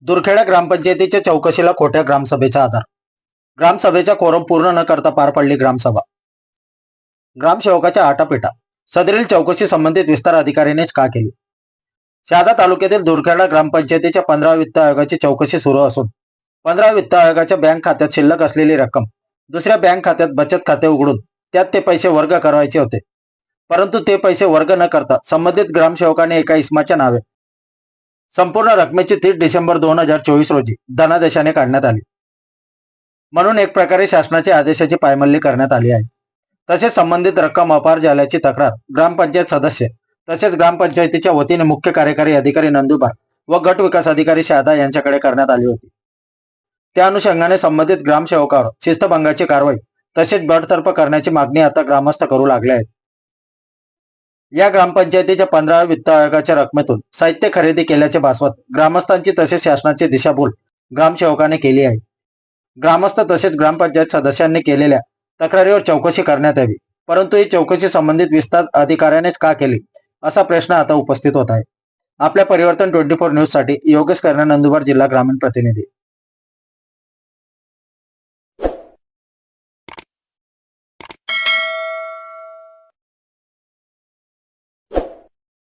दुरखेडा ग्रामपंचायतीच्या चौकशीला खोट्या ग्रामसभेचा आधार. ग्रामसभेचा कोरम पूर्ण न करता पार पडली ग्रामसभा. ग्रामसेवकाच्या आटापिटा. सदरील चौकशी संबंधित विस्तार अधिकाऱ्यानेच का केली? शहादा तालुक्यातील दुरखेडा ग्रामपंचायतीच्या 15 वित्त आयोगाची चौकशी सुरू असून 15 वित्त आयोगाच्या बँक खात्यात शिल्लक असलेली रक्कम दुसऱ्या बँक खात्यात बचत खाते उघडून त्यात ते पैसे वर्ग करायचे होते. परंतु ते पैसे वर्ग न करता संबंधित ग्रामसेवकाने एका इसमाच्या नावे संपूर्ण रकमेची 30 डिसेंबर 2024 रोजी धनादेशाने काढण्यात आली. म्हणून एक प्रकारे शासनाच्या आदेशाची पायमल्ली करण्यात आली आहे. तसेच संबंधित रक्कम अपार झाल्याची तक्रार ग्रामपंचायत सदस्य तसेच ग्रामपंचायतीच्या वतीने मुख्य कार्यकारी अधिकारी नंदुरबार व गट विकास अधिकारी शहादा यांच्याकडे करण्यात आली होती. त्या अनुषंगाने संबंधित ग्रामसेवकावर शिस्तभंगाची कारवाई तसेच बडतर्फ करण्याची मागणी आता ग्रामस्थ करू लागले आहेत. या ग्रामपंचायतीच्या 15 वित्त आयोगाच्या रकमेतून साहित्य खरेदी केल्याचे भासवत ग्रामस्थांची तसेच शासनाची दिशाभूल ग्रामसेवकाने केली आहे. ग्रामस्थ तसेच ग्रामपंचायत सदस्यांनी केलेल्या तक्रारीवर चौकशी करण्यात यावी, परंतु ही चौकशी संबंधित विस्तार अधिकाऱ्यानेच का केली असा प्रश्न आता उपस्थित होत आहे. आपल्या परिवर्तन 24 न्यूज साठी योगेश कर्णे, नंदुरबार जिल्हा ग्रामीण प्रतिनिधी.